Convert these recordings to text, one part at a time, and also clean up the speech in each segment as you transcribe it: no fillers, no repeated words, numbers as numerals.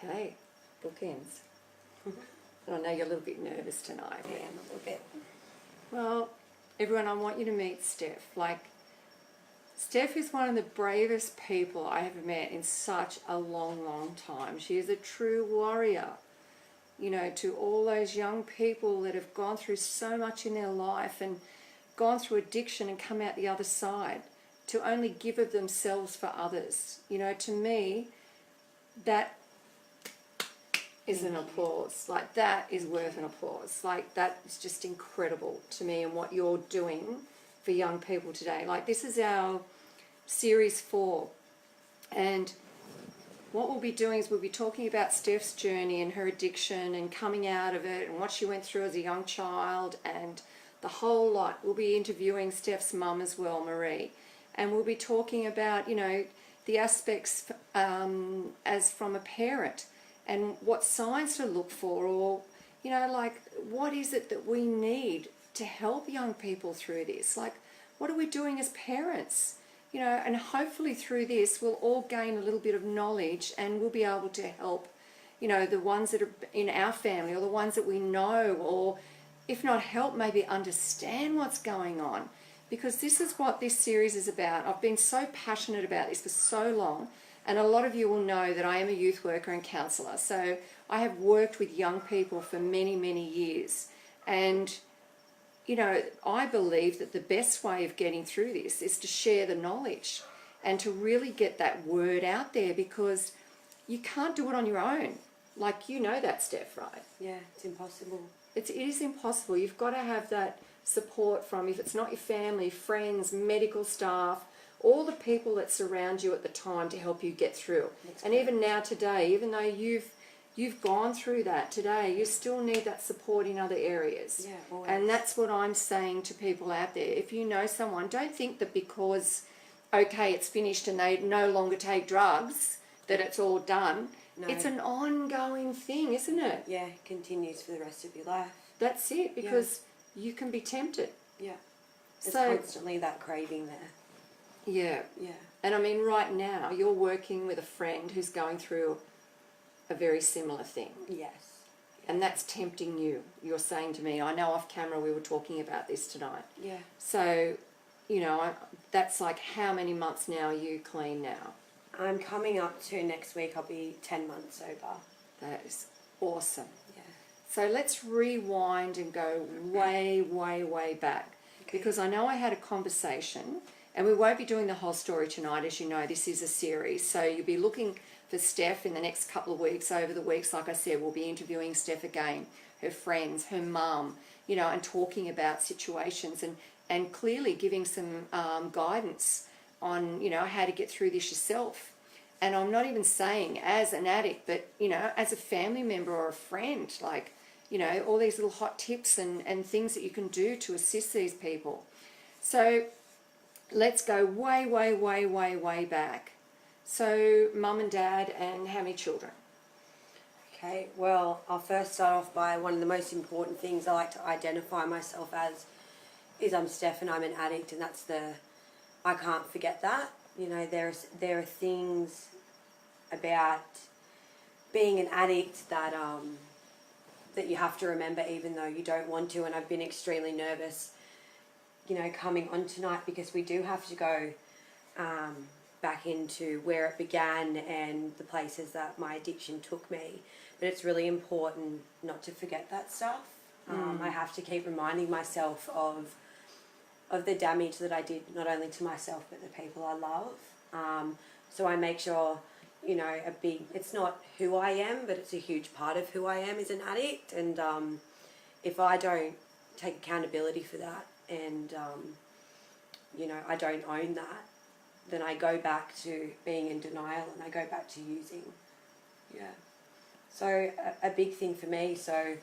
Okay, bookends. I know you're a little bit nervous tonight. I am a little bit. Well, everyone, I want you to meet Steph. Steph is one of the bravest people I have met in such a long, long time. She is a true warrior, to all those young people that have gone through so much in their life and gone through addiction and come out the other side, to only give of themselves for others. To me, that is an applause. That is worth an applause. That is just incredible to me, and what you're doing for young people today. This is our series 4, and what we'll be doing is we'll be talking about Steph's journey and her addiction and coming out of it and what she went through as a young child and the whole lot. We'll be interviewing Steph's mum as well, Marie, and we'll be talking about the aspects as from a parent, and what signs to look for, or what is it that we need to help young people through this. What are we doing as parents? And hopefully through this we'll all gain a little bit of knowledge, and we'll be able to help the ones that are in our family, or the ones that we know, or if not help, maybe understand what's going on. Because this is what this series is about. I've been so passionate about this for so long, and a lot of you will know that I am a youth worker and counsellor. So I have worked with young people for many, many years. And, I believe that the best way of getting through this is to share the knowledge and to really get that word out there, because you can't do it on your own. That, Steph, right? Yeah, it's impossible. It is impossible. You've got to have that support from, if it's not your family, friends, medical staff, all the people that surround you at the time to help you get through. And even now today, even though you've gone through that today, you still need that support in other areas. Yeah, always. And that's what I'm saying to people out there. If you know someone, don't think that because, okay, it's finished and they no longer take drugs, that it's all done. No. It's an ongoing thing, isn't it? Yeah, it continues for the rest of your life. That's it, because you can be tempted. Yeah. There's constantly that craving there. Yeah. Yeah. And right now you're working with a friend who's going through a very similar thing. Yes. And that's tempting you. You're saying to me, I know off camera we were talking about this tonight. Yeah. So, that's how many months now are you clean now? I'm coming up to next week, I'll be 10 months sober. That is awesome. Yeah. So let's rewind and go way, way, way back. Okay. Because I know I had a conversation, and we won't be doing the whole story tonight. As you know, this is a series. So you'll be looking for Steph in the next couple of weeks. Over the weeks, like I said, we'll be interviewing Steph again, her friends, her mum, and talking about situations and clearly giving some guidance on, how to get through this yourself. And I'm not even saying as an addict, but, as a family member or a friend, all these little hot tips and things that you can do to assist these people. So let's go way, way, way, way, way back. So mum and dad, and how many children? Okay, well, I'll first start off by one of the most important things I like to identify myself as is I'm Steph and I'm an addict, and I can't forget that. There are things about being an addict that you have to remember, even though you don't want to. And I've been extremely nervous, coming on tonight, because we do have to go back into where it began and the places that my addiction took me. But it's really important not to forget that stuff. I have to keep reminding myself of the damage that I did, not only to myself but the people I love. So I make sure, it's not who I am, but it's a huge part of who I am as an addict. And if I don't take accountability for that, and I don't own that, then I go back to being in denial, and I go back to using. Yeah. So a big thing for me. So,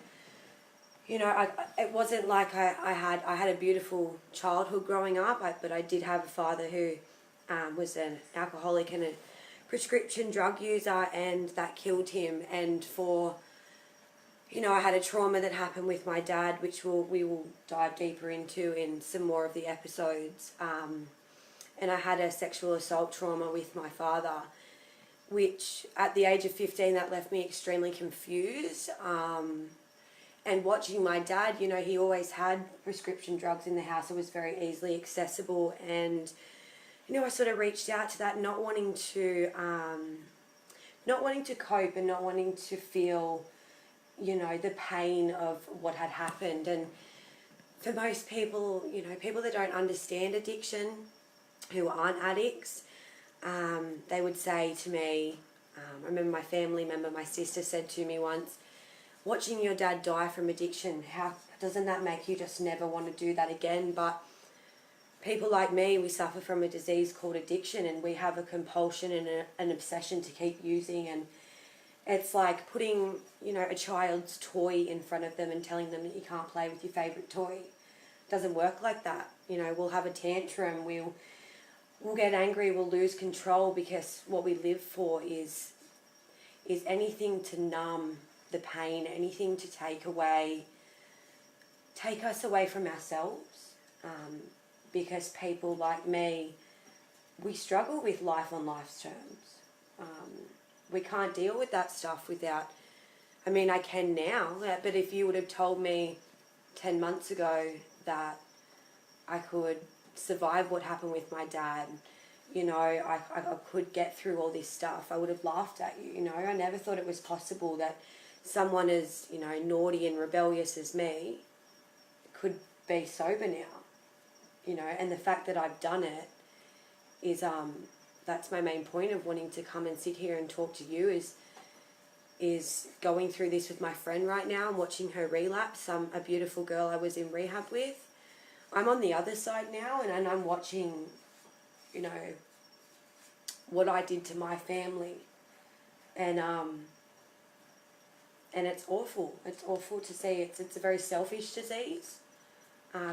it wasn't like I had a beautiful childhood growing up, but I did have a father who was an alcoholic and a prescription drug user, and that killed him. And I had a trauma that happened with my dad, which we will dive deeper into in some more of the episodes. And I had a sexual assault trauma with my father. which at the age of 15, that left me extremely confused. And watching my dad, you know, he always had prescription drugs in the house. It was very easily accessible. And, you know, I sort of reached out to that, not wanting to cope and not wanting to feel, you know, the pain of what had happened. And for most people, you know, people that don't understand addiction, who aren't addicts, they would say to me, I remember my family member, my sister said to me once, watching your dad die from addiction, how doesn't that make you just never want to do that again? But people like me, we suffer from a disease called addiction, and we have a compulsion and an obsession to keep using. And it's like putting, you know, a child's toy in front of them and telling them that you can't play with your favourite toy. It doesn't work like that. You know, we'll have a tantrum, we'll get angry, we'll lose control, because what we live for is anything to numb the pain, anything to take us away from ourselves. Because people like me, we struggle with life on life's terms. We can't deal with that stuff without, I mean, I can now, but if you would have told me 10 months ago that I could survive what happened with my dad, you know, I could get through all this stuff, I would have laughed at you, you know. I never thought it was possible that someone as, you know, naughty and rebellious as me could be sober now, you know. And the fact that I've done it is, that's my main point of wanting to come and sit here and talk to you, is going through this with my friend right now and watching her relapse. A beautiful girl I was in rehab with. I'm on the other side now, and I'm watching, you know, what I did to my family, and it's awful. It's awful to see. It's a very selfish disease,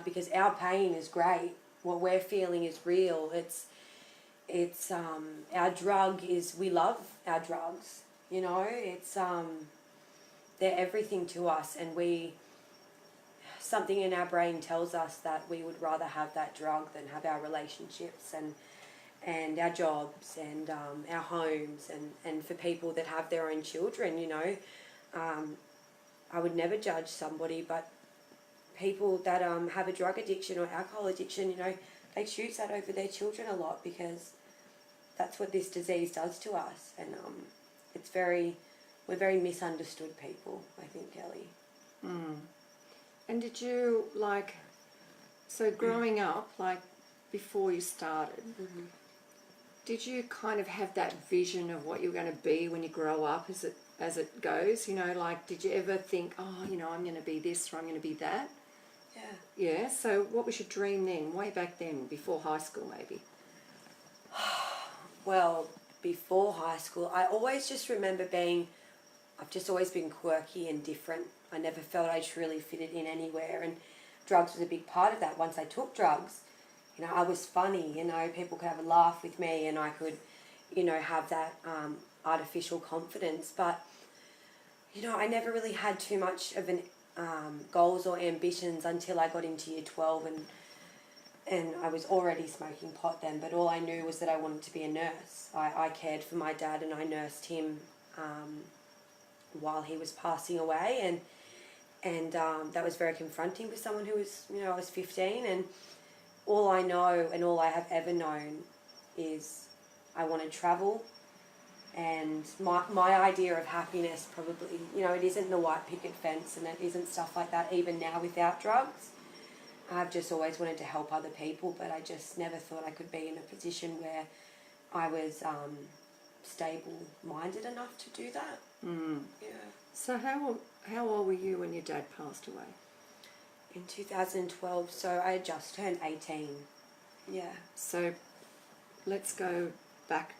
because our pain is great. What we're feeling is real. It's our drug is, we love our drugs. You know, it's they're everything to us, and something in our brain tells us that we would rather have that drug than have our relationships and our jobs and our homes, and for people that have their own children, you know. I would never judge somebody, but people that have a drug addiction or alcohol addiction, you know, they choose that over their children a lot, because that's what this disease does to us. And we're very misunderstood people, I think, Kelly. Mm. And did you, like, so growing up, like before you started, did you kind of have that vision of what you're going to be when you grow up as it goes? You know, like, did you ever think, oh, you know, I'm going to be this or I'm going to be that? Yeah. Yeah, so what was your dream then, way back then, before high school maybe? Well, before high school, I always just remember I've just always been quirky and different. I never felt I truly fitted in anywhere, and drugs was a big part of that. Once I took drugs, you know, I was funny, you know, people could have a laugh with me, and I could, you know, have that artificial confidence. But, you know, I never really had too much of an goals or ambitions until I got into year 12, and I was already smoking pot then, but all I knew was that I wanted to be a nurse. I cared for my dad, and I nursed him while he was passing away, and that was very confronting for someone who was, you know, I was 15, and all I know and all I have ever known is I want to travel, and my idea of happiness probably, you know, it isn't the white picket fence, and it isn't stuff like that even now without drugs. I've just always wanted to help other people, but I just never thought I could be in a position where I was stable-minded enough to do that. Mm. Yeah. So how old were you when your dad passed away? In 2012, so I had just turned 18. Yeah. So let's go back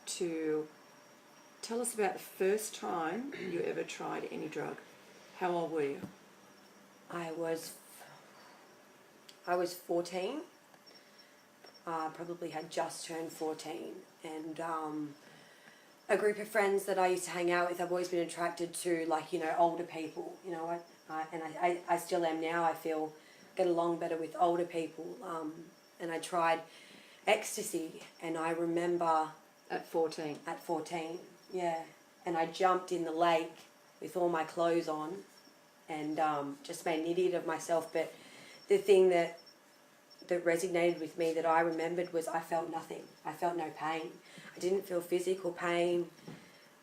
to, tell us about the first time you ever tried any drug. How old were you? I was 14. Probably had just turned 14, and a group of friends that I used to hang out with, I've always been attracted to, like, you know, older people. You know, I still am now. I feel get along better with older people. And I tried ecstasy, and I remember At 14. At 14, yeah. And I jumped in the lake with all my clothes on and just made an idiot of myself. But the thing that resonated with me that I remembered was I felt nothing. I felt no pain. I didn't feel physical pain.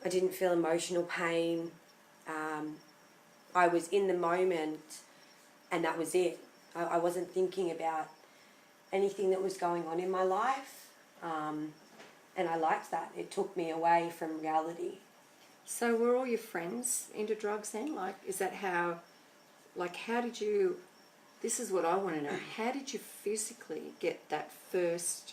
I didn't feel emotional pain. I was in the moment and that was it. I wasn't thinking about anything that was going on in my life. And I liked that. It took me away from reality. So were all your friends into drugs then? Like, is that how, like, how did you, this is what I want to know, how did you physically get that first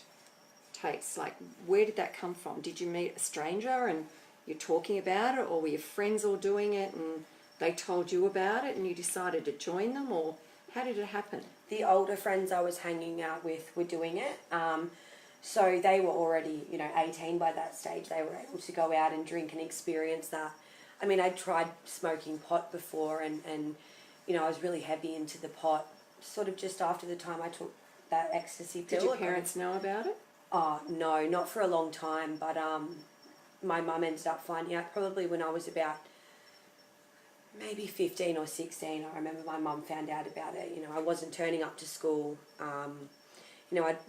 taste? Like, where did that come from? Did you meet a stranger and you're talking about it, or were your friends all doing it and they told you about it and you decided to join them, or how did it happen? The older friends I was hanging out with were doing it. So they were already, 18 by that stage. They were able to go out and drink and experience that. I mean, I'd tried smoking pot before and I was really heavy into the pot sort of just after the time I took that ecstasy pill. Did your parents know about it? Oh, no, not for a long time. But my mum ended up finding out probably when I was about maybe 15 or 16. I remember my mum found out about it. I wasn't turning up to school.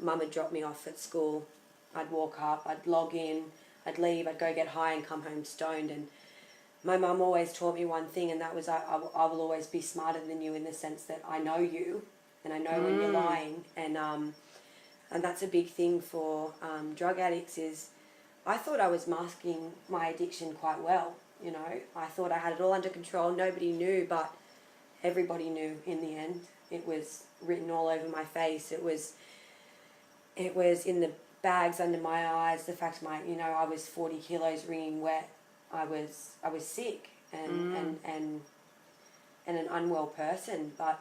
Mum had dropped me off at school. I'd walk up, I'd log in, I'd leave, I'd go get high and come home stoned. And my mum always taught me one thing, and that was I will always be smarter than you, in the sense that I know you and I know when you're lying. And that's a big thing for drug addicts is I thought I was masking my addiction quite well. I thought I had it all under control. Nobody knew, but everybody knew in the end. It was written all over my face. It was in the bags under my eyes. The fact I was 40 kilos wringing wet. I was sick and an unwell person. But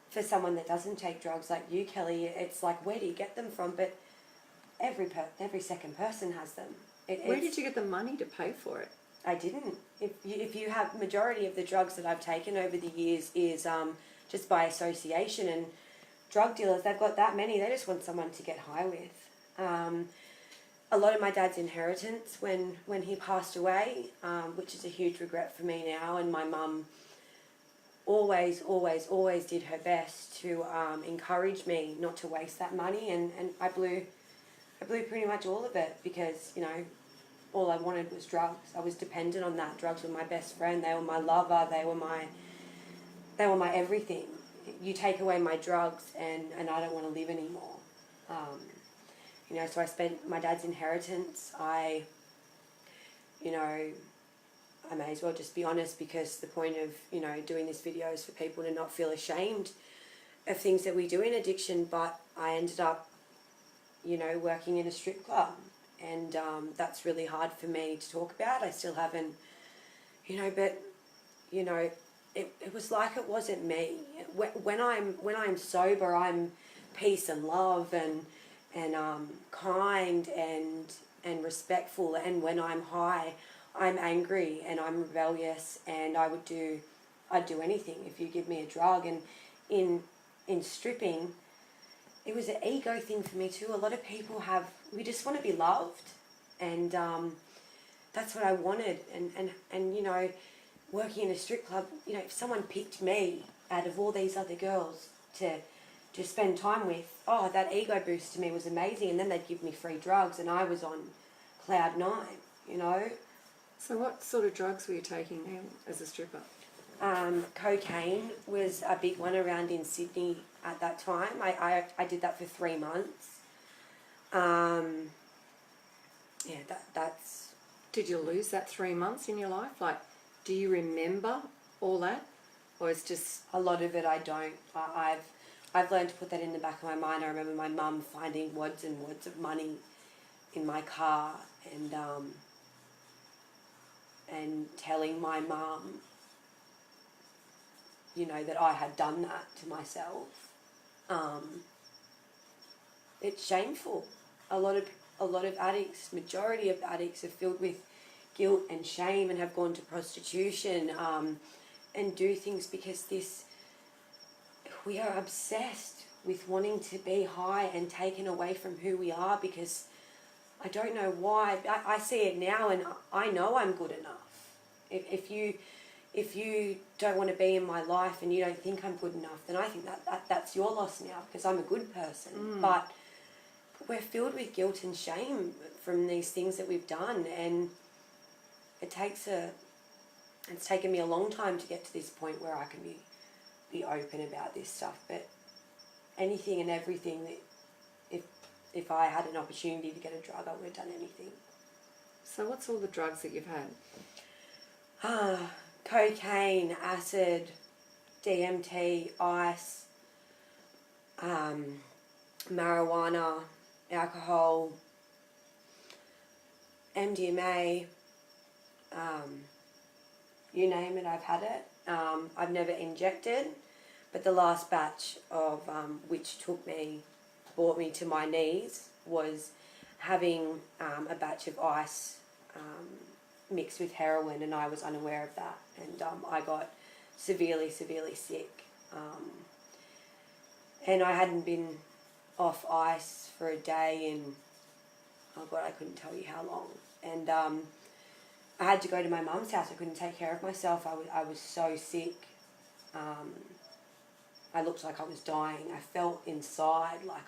for someone that doesn't take drugs like you, Kelly, it's like, where do you get them from? But every second person has them. Where did you get the money to pay for it? I didn't. If you have, majority of the drugs that I've taken over the years is just by association, and drug dealers, they've got that many, they just want someone to get high with. A lot of my dad's inheritance when he passed away, which is a huge regret for me now, and my mum always did her best to encourage me not to waste that money, and I blew pretty much all of it because, all I wanted was drugs. I was dependent on that. Drugs were my best friend. They were my lover. They were my everything. You take away my drugs and I don't want to live anymore. So I spent my dad's inheritance. I may as well just be honest, because the point of, doing this video is for people to not feel ashamed of things that we do in addiction. But I ended up, working in a strip club. And that's really hard for me to talk about. I still haven't, but, it was like it wasn't me. When I'm sober, I'm peace and love and kind and respectful. And when I'm high, I'm angry and I'm rebellious, and I'd do anything if you give me a drug. And in stripping, it was an ego thing for me too. A lot of people we just want to be loved, and that's what I wanted. And working in a strip club, if someone picked me out of all these other girls to spend time with, that ego boost to me was amazing. And then they'd give me free drugs, and I was on cloud 9. So what sort of drugs were you taking then as a stripper? Cocaine was a big one around in Sydney at that time. I did that for 3 months. That's... Did you lose that 3 months in your life? Like, do you remember all that? Or it's just... A lot of it I don't. I've learned to put that in the back of my mind. I remember my mum finding wads and wads of money in my car and telling my mum, that I had done that to myself. It's shameful. A lot of addicts, majority of addicts, are filled with guilt and shame and have gone to prostitution and do things because we are obsessed with wanting to be high and taken away from who we are, because I don't know why. I see it now, and I know I'm good enough. If you don't want to be in my life and you don't think I'm good enough, then I think that's your loss now, because I'm a good person. But we're filled with guilt and shame from these things that we've done, and it's taken me a long time to get to this point where I can be open about this stuff. But anything and everything that if I had an opportunity to get a drug, I would have done anything. So what's all the drugs that you've had? Cocaine, acid, DMT, ice, marijuana, alcohol, MDMA, you name it, I've had it. I've never injected, but the last batch of which brought me to my knees, was having a batch of ice mixed with heroin, and I was unaware of that, and I got severely sick, and I hadn't been off ice for a day in, oh God, I couldn't tell you how long, and I had to go to my mum's house. I couldn't take care of myself. I was so sick. I looked like I was dying. I felt inside like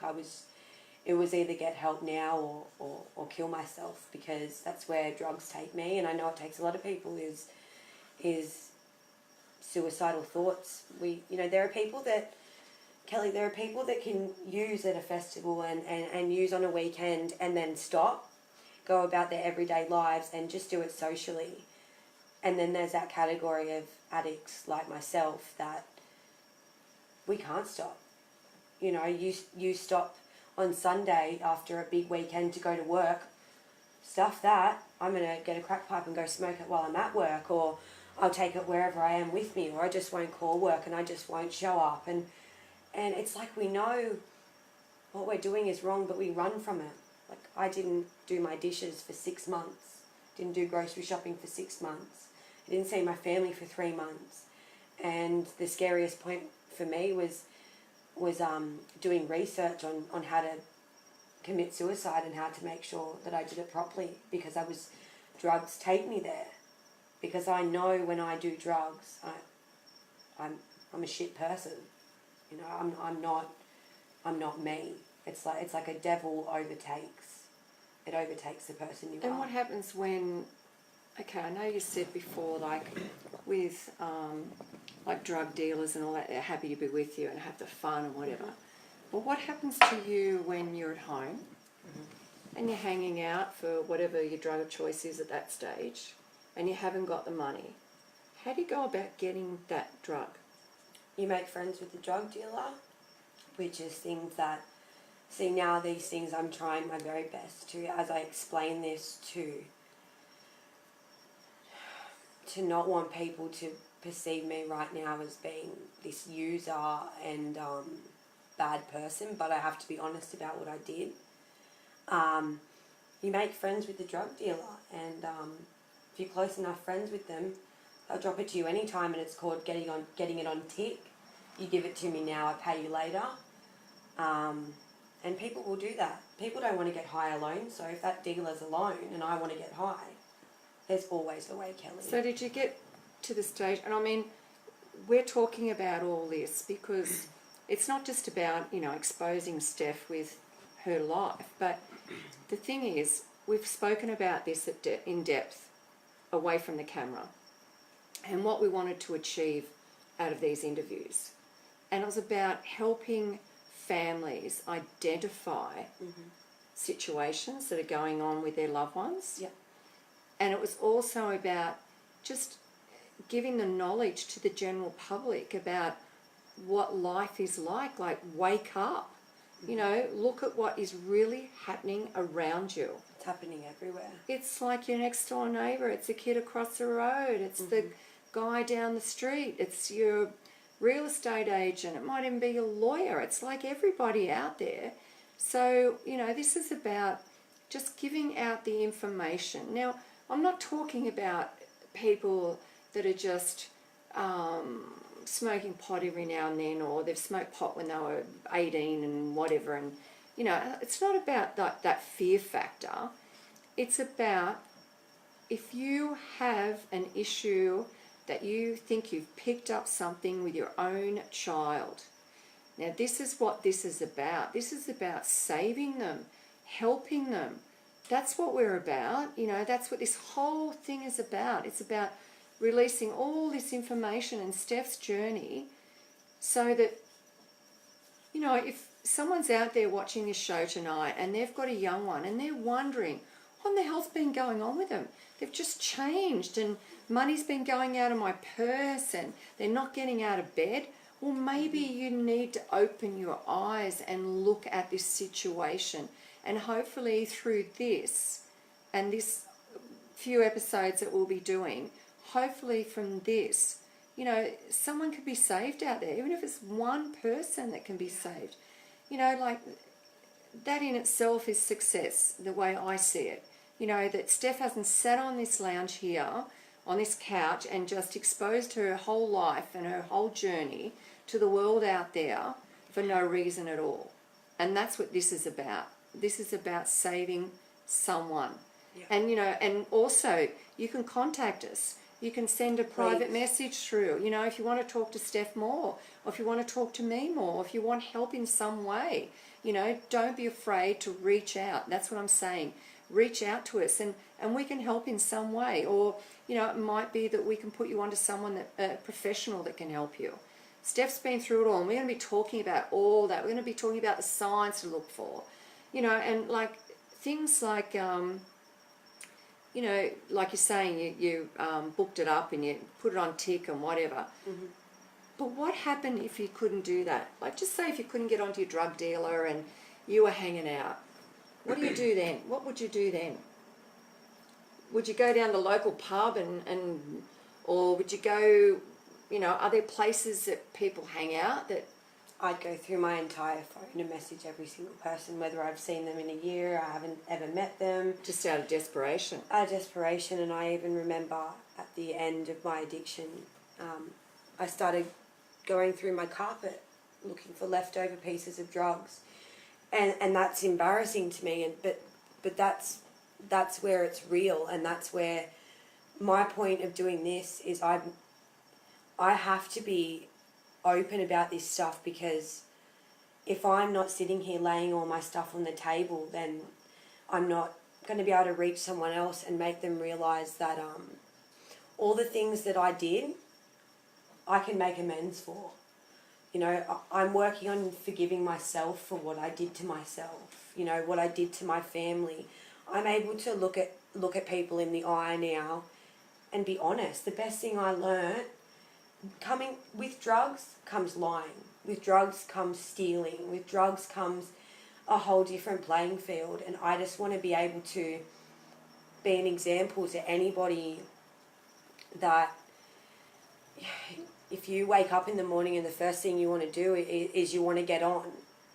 it was either get help now or kill myself, because that's where drugs take me. And I know it takes a lot of people is suicidal thoughts. There are people that, Kelly, there are people that can use at a festival and use on a weekend and then stop, go about their everyday lives and just do it socially. And then there's that category of addicts like myself that we can't stop. You stop on Sunday after a big weekend to go to work. Stuff that. I'm going to get a crack pipe and go smoke it while I'm at work, or I'll take it wherever I am with me, or I just won't call work and I just won't show up. And it's like we know what we're doing is wrong, but we run from it. Like, I didn't do my dishes for 6 months. Didn't do grocery shopping for 6 months. I didn't see my family for 3 months. And the scariest point for me was doing research on how to commit suicide and how to make sure that I did it properly, because drugs take me there. Because I know when I do drugs, I'm a shit person. I'm not me. It's like a devil overtakes. It overtakes the person you are. And what happens when, okay, I know you said before, like with like drug dealers and all that, they're happy to be with you and have the fun and whatever. But what happens to you when you're at home and you're hanging out for whatever your drug of choice is at that stage, and you haven't got the money? How do you go about getting that drug? You make friends with the drug dealer, which is things that, see, now these things I'm trying my very best to, as I explain this, to not want people to perceive me right now as being this user and bad person, but I have to be honest about what I did. You make friends with the drug dealer, and if you're close enough friends with them, they'll drop it to you anytime, and it's called getting it on tick. You give it to me now, I pay you later. And people will do that. People don't want to get high alone, so if that dealer's alone and I want to get high, there's always a way, Kelly. So did you get to the stage, and I mean, we're talking about all this because it's not just about, exposing Steph with her life, but the thing is, we've spoken about this in depth away from the camera and what we wanted to achieve out of these interviews. And it was about helping families identify situations that are going on with their loved ones. Yep. And it was also about just giving the knowledge to the general public about what life is like wake up, look at what is really happening around you. It's happening everywhere. It's like your next door neighbour, it's the kid across the road, it's the guy down the street, it's your real estate agent, it might even be your lawyer. It's like everybody out there. So, this is about just giving out the information. Now, I'm not talking about people that are just smoking pot every now and then, or they've smoked pot when they were 18 and whatever, and You know, it's not about that fear factor. It's about if you have an issue that you think you've picked up something with your own child. Now, this is what this is about. This is about saving them, helping them. That's what we're about. You know, that's what this whole thing is about. It's about releasing all this information in Steph's journey so that, you know, if someone's out there watching this show tonight and they've got a young one and they're wondering what the hell's been going on with them, they've just changed and money's been going out of my purse and they're not getting out of bed. Well, maybe you need to open your eyes and look at this situation, and hopefully through this and this few episodes that we'll be doing, hopefully from this, you know, someone could be saved out there, even if it's one person that can be saved. You know, like, that in itself is success, the way I see it. You know, that Steph hasn't sat on this lounge here, on this couch, and just exposed her whole life and her whole journey to the world out there for no reason at all. And that's what this is about. This is about saving someone. Yeah. And, you know, and also you can contact us. You can send a private message through, you know, if you want to talk to Steph more, or if you want to talk to me more, or if you want help in some way, you know, don't be afraid to reach out. That's what I'm saying. Reach out to us and we can help in some way. Or, you know, it might be that we can put you onto someone, a professional that can help you. Steph's been through it all, and we're going to be talking about all that. We're going to be talking about the signs to look for, you know, and like things like, you know, like you're saying, you booked it up and you put it on tick and whatever. Mm-hmm. But what happened if you couldn't do that? Like, just say if you couldn't get onto your drug dealer and you were hanging out. What do you do then? What would you do then? Would you go down to the local pub and or would you go, you know, are there places that people hang out that... I'd go through my entire phone and message every single person, whether I've seen them in a year, I haven't ever met them. Just out of desperation. Out of desperation, and I even remember at the end of my addiction, I started going through my carpet looking for leftover pieces of drugs. And that's embarrassing to me, but that's where it's real, and that's where my point of doing this is I have to be open about this stuff, because if I'm not sitting here laying all my stuff on the table, then I'm not going to be able to reach someone else and make them realise that all the things that I did, I can make amends for. You know, I'm working on forgiving myself for what I did to myself, you know, what I did to my family. I'm able to look at people in the eye now and be honest. The best thing I learnt, coming with drugs comes lying. With drugs comes stealing. With drugs comes a whole different playing field. And I just want to be able to be an example to anybody that if you wake up in the morning and the first thing you want to do is you want to get on,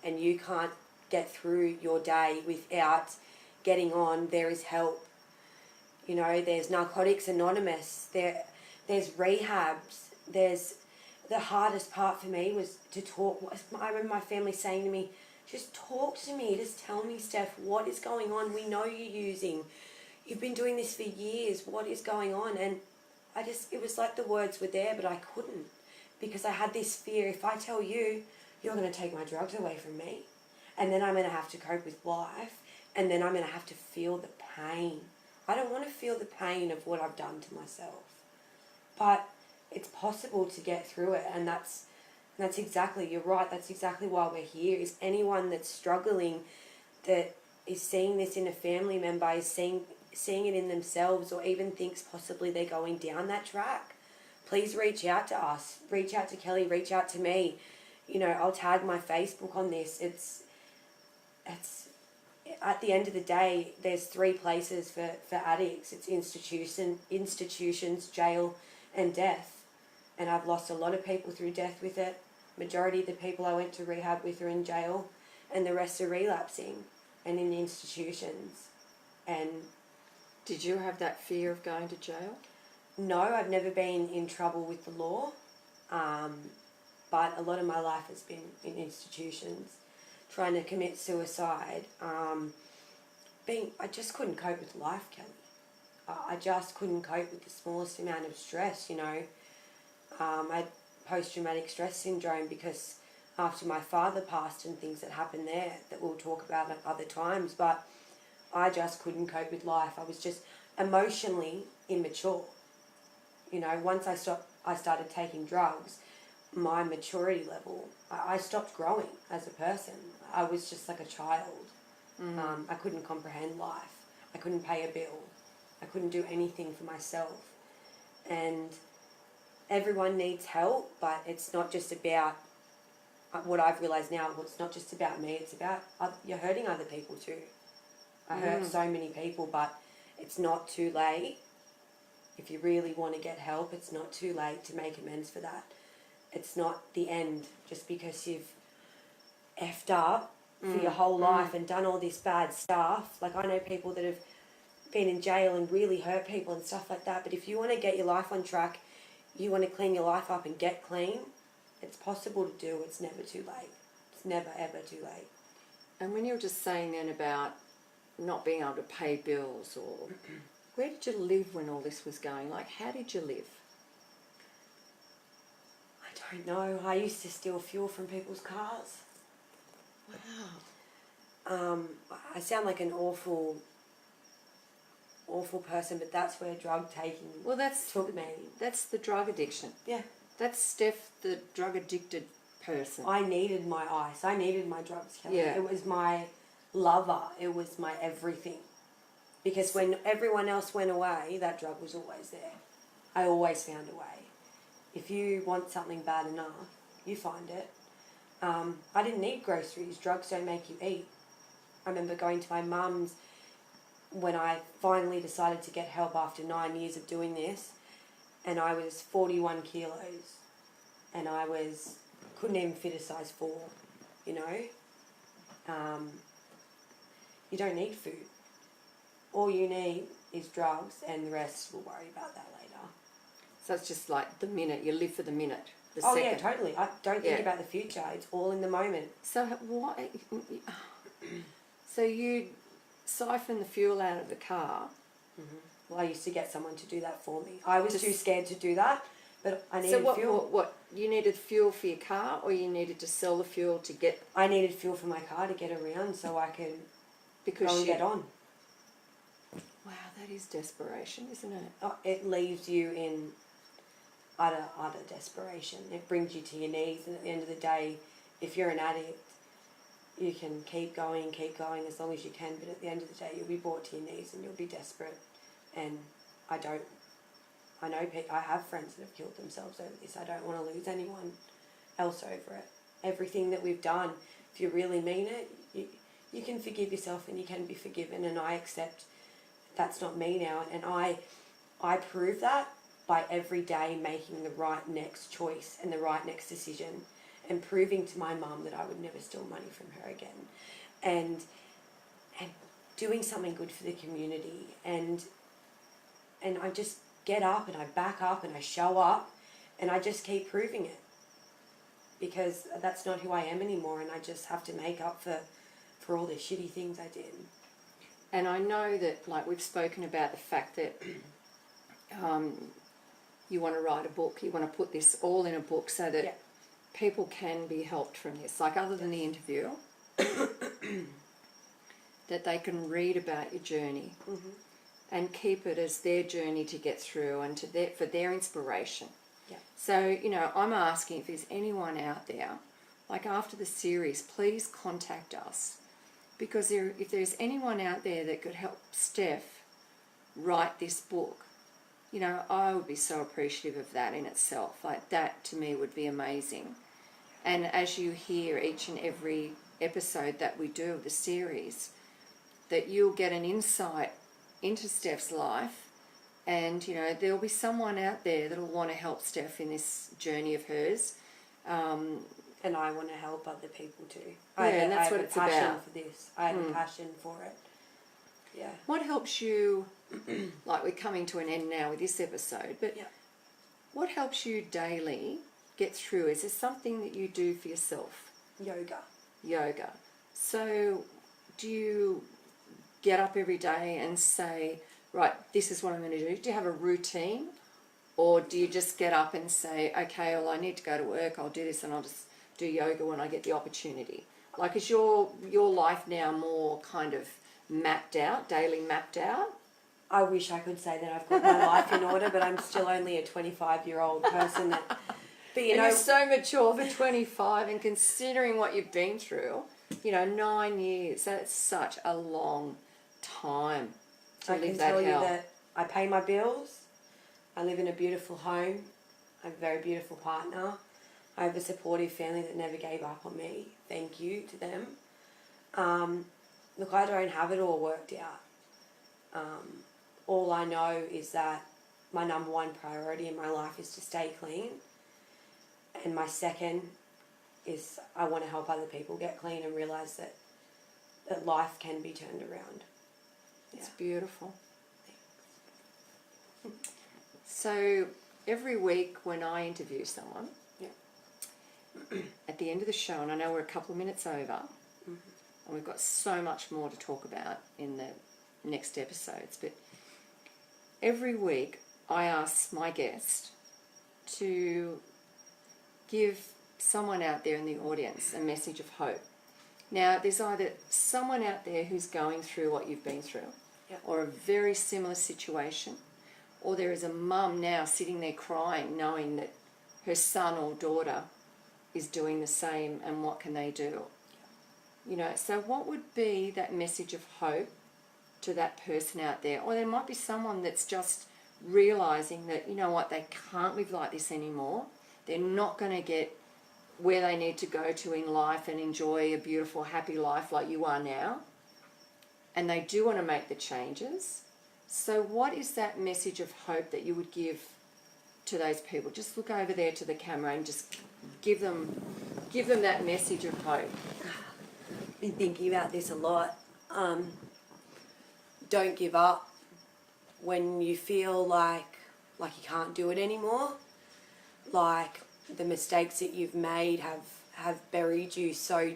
and you can't get through your day without getting on, there is help. You know, there's Narcotics Anonymous, there's rehabs, there's... The hardest part for me was to talk. I remember my family saying to me, just talk to me, just tell me, Steph, what is going on? We know you're using. You've been doing this for years. What is going on? And it was like the words were there, but I couldn't, because I had this fear. If I tell you, you're going to take my drugs away from me, and then I'm going to have to cope with life, and then I'm going to have to feel the pain. I don't want to feel the pain of what I've done to myself. But it's possible to get through it, and that's exactly, you're right, that's exactly why we're here. Is anyone that's struggling, that is seeing this in a family member, is seeing it in themselves, or even thinks possibly they're going down that track, please reach out to us, reach out to Kelly, reach out to me. You know, I'll tag my Facebook on this. It's at the end of the day, there's 3 places for addicts. It's institutions, jail, and death. And I've lost a lot of people through death with it. Majority of the people I went to rehab with are in jail, and the rest are relapsing and in institutions. And did you have that fear of going to jail? No, I've never been in trouble with the law, but a lot of my life has been in institutions. trying to commit suicide. I just couldn't cope with life, Kelly. I just couldn't cope with the smallest amount of stress, you know. I had post-traumatic stress syndrome because after my father passed and things that happened there that we'll talk about at other times, but I just couldn't cope with life. I was just emotionally immature. You know, once I started taking drugs, my maturity level, I stopped growing as a person. I was just like a child. I couldn't comprehend life. I couldn't pay a bill. I couldn't do anything for myself. And everyone needs help, but it's not just about what I've realised now. It's not just about me. It's about you're hurting other people too. I hurt so many people, but it's not too late. If you really want to get help, it's not too late to make amends for that. It's not the end just because you've effed up for your whole life and done all this bad stuff. Like, I know people that have been in jail and really hurt people and stuff like that, but if you want to get your life on track, you want to clean your life up and get clean, it's possible to do. It's never too late. It's never, ever too late. And when you were just saying then about not being able to pay bills, or where did you live when all this was going? Like, how did you live? I don't know. I used to steal fuel from people's cars. Wow. I sound like an awful person, but that's where drug taking took me. That's the drug addiction. Yeah. That's Steph, the drug addicted person. I needed my ice. I needed my drugs, Kelly. Yeah. It was my lover. It was my everything. Because when everyone else went away, that drug was always there. I always found a way. If you want something bad enough, you find it. I didn't need groceries. Drugs don't make you eat. I remember going to my mum's when I finally decided to get help after 9 years of doing this, and I was 41 kilos, and couldn't even fit a size 4, you know. You don't need food. All you need is drugs, and the rest, we'll worry about that later. So it's just like the minute, you live for the minute. Oh, yeah, totally. I don't think about the future. It's all in the moment. So why? So you siphon the fuel out of the car. Well, I used to get someone to do that for me. I was too scared to do that, but I needed fuel. What? You needed fuel for your car, or you needed to sell the fuel to get... I needed fuel for my car to get around so I could go and get on. Wow, that is desperation, isn't it? Oh, it leaves you in utter desperation. It brings you to your knees, and at the end of the day, if you're an addict, you can keep going as long as you can, but at the end of the day, you'll be brought to your knees and you'll be desperate. And I have friends that have killed themselves over this. I don't want to lose anyone else over it. Everything that we've done, if you really mean it, you can forgive yourself and you can be forgiven, and I accept that's not me now, and I prove that by every day making the right next choice and the right next decision, and proving to my mum that I would never steal money from her again, and doing something good for the community, and I just get up and I back up and I show up and I just keep proving it, because that's not who I am anymore, and I just have to make up for all the shitty things I did. And I know that, like, we've spoken about the fact that you want to write a book, you want to put this all in a book so that people can be helped from this, like, other than the interview, that they can read about your journey and keep it as their journey to get through and for their inspiration. Yeah. So, you know, I'm asking if there's anyone out there, like after the series, please contact us, because if there's anyone out there that could help Steph write this book, you know, I would be so appreciative of that in itself. Like, that to me would be amazing. And as you hear each and every episode that we do of the series, that you'll get an insight into Steph's life, and, you know, there'll be someone out there that'll want to help Steph in this journey of hers. And I want to help other people too. And that's what it's about. I have a passion for this. I have a passion for it. Yeah. What helps you, like, we're coming to an end now with this episode, but what helps you daily get through? Is there something that you do for yourself? Yoga. Yoga. So do you get up every day and say, right, this is what I'm going to do? Do you have a routine? Or do you just get up and say, okay, well, I need to go to work, I'll do this, and I'll just do yoga when I get the opportunity? Like, is your life now more kind of mapped out, daily mapped out? I wish I could say that I've got my life in order, but I'm still only a 25-year-old person. But you And know, you're so mature for 25, and considering what you've been through, 9 years, that's such a long time to I live can that tell you hell. that I pay my bills. I live in a beautiful home. I have a very beautiful partner. I have a supportive family that never gave up on me. Thank you to them. Look, I don't have it all worked out. All I know is that my number one priority in my life is to stay clean. And my second is I want to help other people get clean and realise that life can be turned around. It's beautiful. So every week when I interview someone, at the end of the show, and I know we're a couple of minutes over, and we've got so much more to talk about in the next episodes, but every week I ask my guest to give someone out there in the audience a message of hope. Now, there's either someone out there who's going through what you've been through, or a very similar situation, or there is a mum now sitting there crying, knowing that her son or daughter is doing the same, and what can they do? So what would be that message of hope to that person out there? Or there might be someone that's just realising that, they can't live like this anymore. They're not going to get where they need to go to in life and enjoy a beautiful, happy life like you are now. And they do want to make the changes. So what is that message of hope that you would give to those people? Just look over there to the camera and just give them that message of hope. I've been thinking about this a lot. Don't give up when you feel like you can't do it anymore. Like the mistakes that you've made have buried you so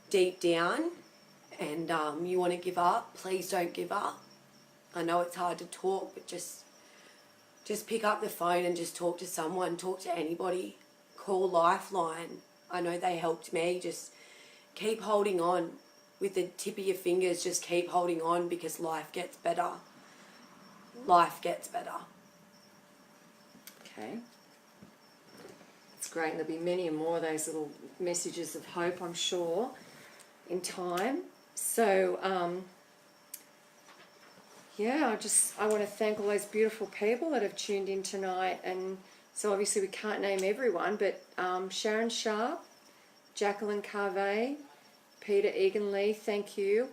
deep down, and you want to give up. Please don't give up. I know it's hard to talk, but just pick up the phone and just talk to someone, talk to anybody. Call Lifeline. I know they helped me. Just keep holding on with the tip of your fingers. Just keep holding on, because life gets better. Life gets better. Okay. It's great. There'll be many more of those little messages of hope, I'm sure, in time. So, I want to thank all those beautiful people that have tuned in tonight. And so obviously we can't name everyone, but Sharon Sharp, Jacqueline Carvey, Peter Egan-Lee, thank you.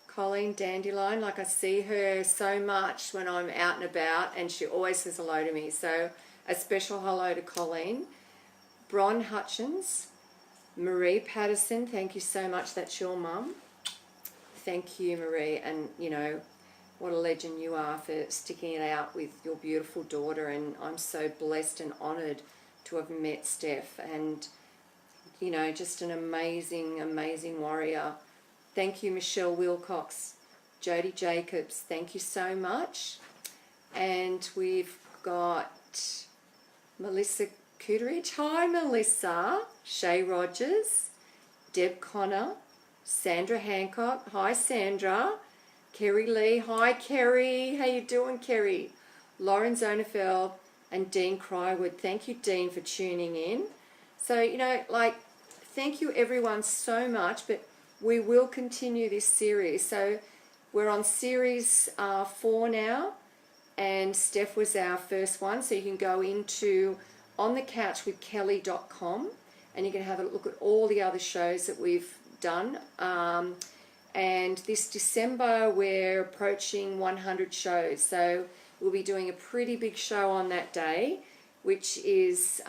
Colleen Dandelion, like I see her so much when I'm out and about, and she always says hello to me. So a special hello to Colleen. Bron Hutchins, Marie Patterson, thank you so much. That's your mum. Thank you, Marie. And, what a legend you are for sticking it out with your beautiful daughter. And I'm so blessed and honoured to have met Steph. And, just an amazing, amazing warrior. Thank you, Michelle Wilcox. Jodie Jacobs, thank you so much. And we've got Melissa Cooteridge. Hi, Melissa. Shay Rogers. Deb Connor. Sandra Hancock. Hi, Sandra. Kerry Lee. Hi, Kerry. How you doing, Kerry? Lauren Zonefeld and Dean Crywood. Thank you, Dean, for tuning in. So, thank you, everyone, so much. But we will continue this series. So we're on series 4 now, and Steph was our first one. So you can go into onthecouchwithkelly.com and you can have a look at all the other shows that we've done. And this December we're approaching 100 shows. So we'll be doing a pretty big show on that day, which is,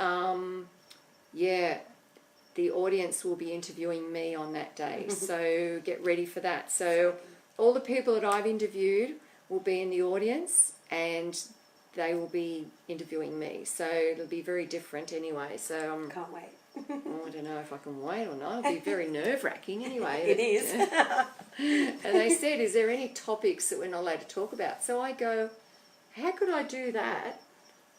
the audience will be interviewing me on that day. So get ready for that. So all the people that I've interviewed will be in the audience, and they will be interviewing me. So it'll be very different anyway. So Can't wait. Oh, I don't know if I can wait or not. It'll be very nerve-wracking anyway. It is. And they said, is there any topics that we're not allowed to talk about? So I go, how could I do that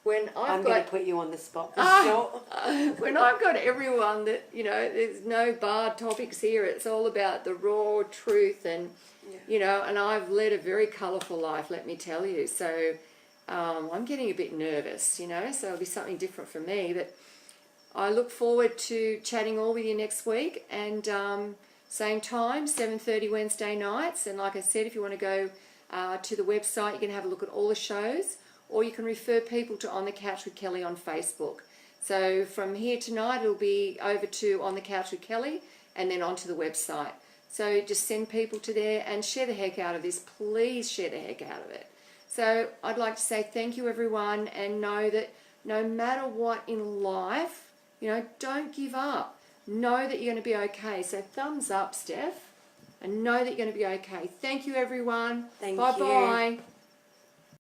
when I'm I've going got... to put you on the spot for sure. when I've got everyone that, you know, there's no barred topics here. It's all about the raw truth and, you know, and I've led a very colourful life, let me tell you. So I'm getting a bit nervous, you know, so it'll be something different for me. But I look forward to chatting all with you next week, and same time, 7:30 Wednesday nights. And like I said, if you want to go to the website, you can have a look at all the shows, or you can refer people to On the Couch with Kelly on Facebook. So from here tonight, it'll be over to On the Couch with Kelly and then onto the website. So just send people to there and share the heck out of this. Please share the heck out of it. So I'd like to say thank you, everyone, and know that no matter what in life, you know, don't give up. Know that you're going to be okay. So thumbs up, Steph, and know that you're going to be okay. Thank you, everyone. Thank you. Bye-bye.